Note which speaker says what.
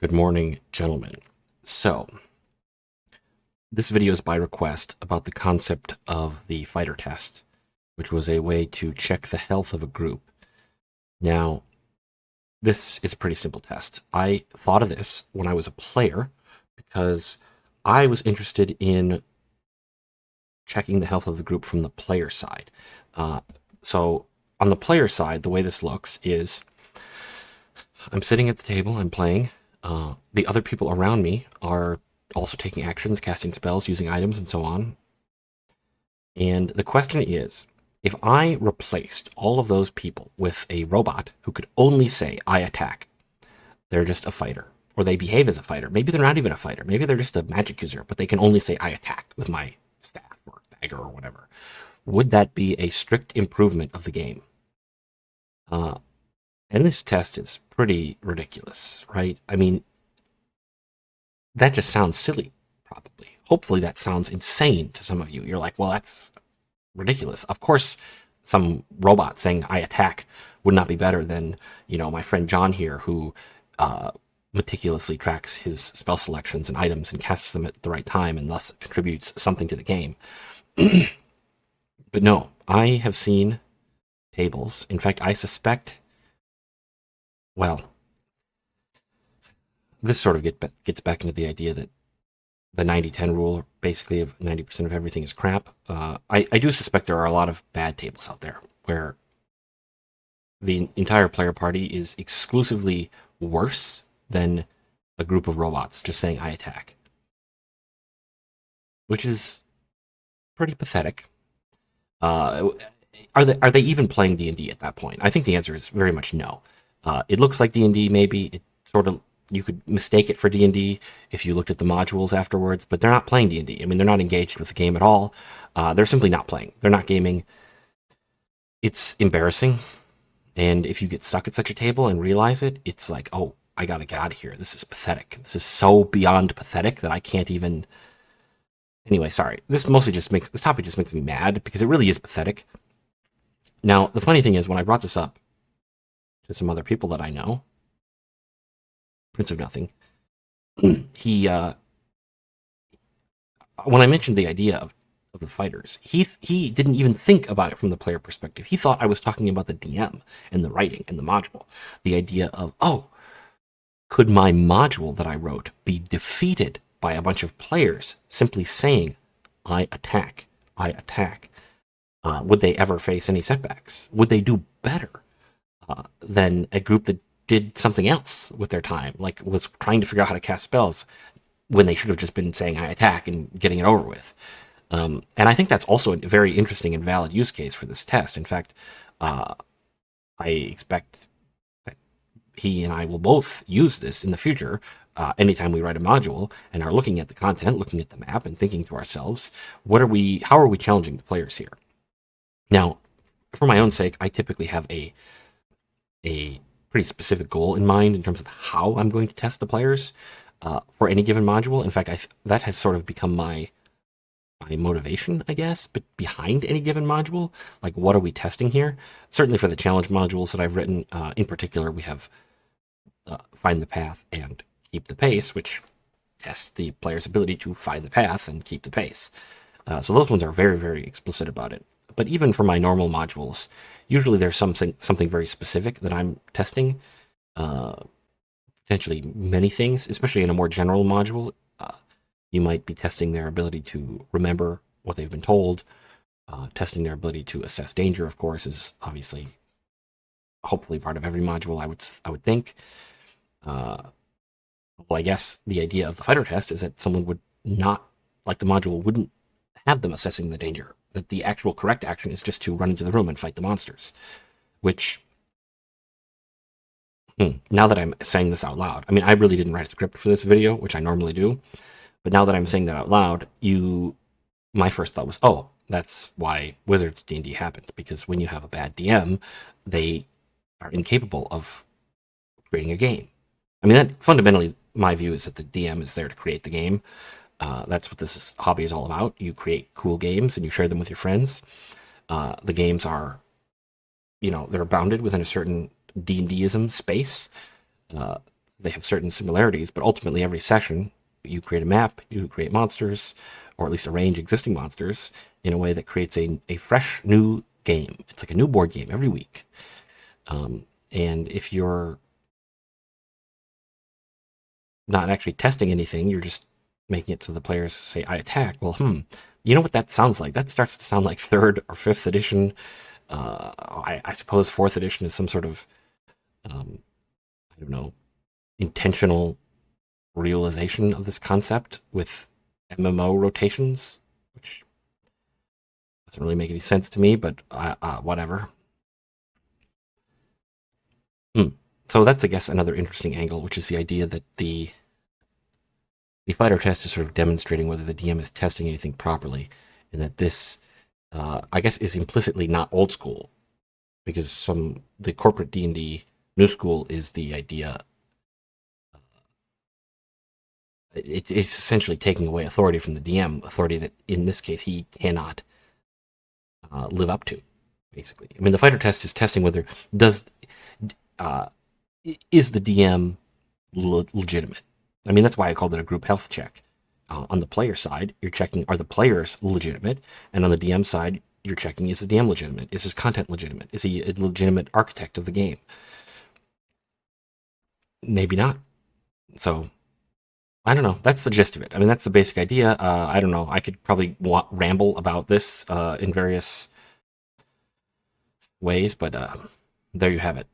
Speaker 1: Good morning, gentlemen. So, this video is by request about the concept of the fighter test, which was a way to check the health of a group. Now, this is a pretty simple test. I thought of this when I was a player because I was interested in checking the health of the group from the player side. So, on the player side, the way this looks is I'm sitting at the table, I'm playing. The other people around me are also taking actions, casting spells, using items, and so on. And the question is, if I replaced all of those people with a robot who could only say, I attack, they're just a fighter, or they behave as a fighter. Maybe they're not even a fighter. Maybe they're just a magic user, but they can only say, I attack with my staff or dagger or whatever. Would that be a strict improvement of the game? And this test is pretty ridiculous, right? I mean, that just sounds silly, probably. Hopefully, that sounds insane to some of you. You're like, well, that's ridiculous. Of course, some robot saying I attack would not be better than, my friend John here, who meticulously tracks his spell selections and items and casts them at the right time and thus contributes something to the game. But no, I have seen tables. In fact, I suspect, well, this sort of gets back into the idea that the 90-10 rule, basically, of 90% of everything is crap. I do suspect there are a lot of bad tables out there where the entire player party is exclusively worse than a group of robots just saying, I attack. Which is pretty pathetic. Are they even playing D&D at that point? I think the answer is very much no. It looks like D&D, maybe. It sort of, you could mistake it for D&D if you looked at the modules afterwards, but they're not playing D&D. I mean, they're not engaged with the game at all. They're simply not playing. They're not gaming. It's embarrassing. And if you get stuck at such a table and realize it, it's like, oh, I gotta get out of here. This is pathetic. This is so beyond pathetic that I can't even... Anyway, sorry. This topic just makes me mad because it really is pathetic. Now, the funny thing is, when I brought this up to some other people that I know, Prince of Nothing, he when I mentioned the idea of the fighters, he didn't even think about it from the player perspective. He thought I was talking about the DM and the writing and the module. The idea of, oh, could my module that I wrote be defeated by a bunch of players simply saying, I attack, I attack? Would they ever face any setbacks? Would they do better than a group that did something else with their time, like was trying to figure out how to cast spells when they should have just been saying I attack and getting it over with? And I think that's also a very interesting and valid use case for this test. In fact, I expect that he and I will both use this in the future anytime we write a module and are looking at the content, looking at the map, and thinking to ourselves, how are we challenging the players here? Now, for my own sake, I typically have a pretty specific goal in mind in terms of how I'm going to test the players for any given module. In fact, that has sort of become my motivation, I guess, but behind any given module. Like, what are we testing here? Certainly for the challenge modules that I've written, in particular, we have Find the Path and Keep the Pace, which test the player's ability to find the path and keep the pace. So those ones are very, very explicit about it. But even for my normal modules, usually there's something very specific that I'm testing. Potentially many things, especially in a more general module. You might be testing their ability to remember what they've been told. Testing their ability to assess danger, of course, is obviously, hopefully, part of every module. I would think. Well, I guess the idea of the fighter test is that someone would not, like, the module wouldn't have them assessing the danger. That the actual correct action is just to run into the room and fight the monsters. Which, now that I'm saying this out loud, I mean, I really didn't write a script for this video, which I normally do. But now that I'm saying that out loud, my first thought was, oh, that's why Wizards D&D happened. Because when you have a bad DM, they are incapable of creating a game. I mean, that fundamentally, my view is that the DM is there to create the game. That's what this hobby is all about. You create cool games and you share them with your friends. The games are, they're bounded within a certain D&Dism space. they have certain similarities, but ultimately every session you create a map, you create monsters, or at least arrange existing monsters in a way that creates a fresh new game. It's like a new board game every week. And if you're not actually testing anything, you're just making it so the players say, I attack. Well, you know what that sounds like? That starts to sound like third or fifth edition. I suppose fourth edition is some sort of, I don't know, intentional realization of this concept with MMO rotations, which doesn't really make any sense to me, but whatever. So that's, I guess, another interesting angle, which is the idea that the fighter test is sort of demonstrating whether the DM is testing anything properly, and that this, I guess, is implicitly not old school, because the corporate D&D new school is the idea. It's essentially taking away authority from the DM, authority that in this case he cannot live up to. Basically, I mean, the fighter test is testing whether is the DM legitimate. I mean, that's why I called it a group health check. On the player side, you're checking, are the players legitimate? And on the DM side, you're checking, is the DM legitimate? Is his content legitimate? Is he a legitimate architect of the game? Maybe not. So, I don't know. That's the gist of it. I mean, that's the basic idea. I don't know. I could probably ramble about this in various ways, but there you have it.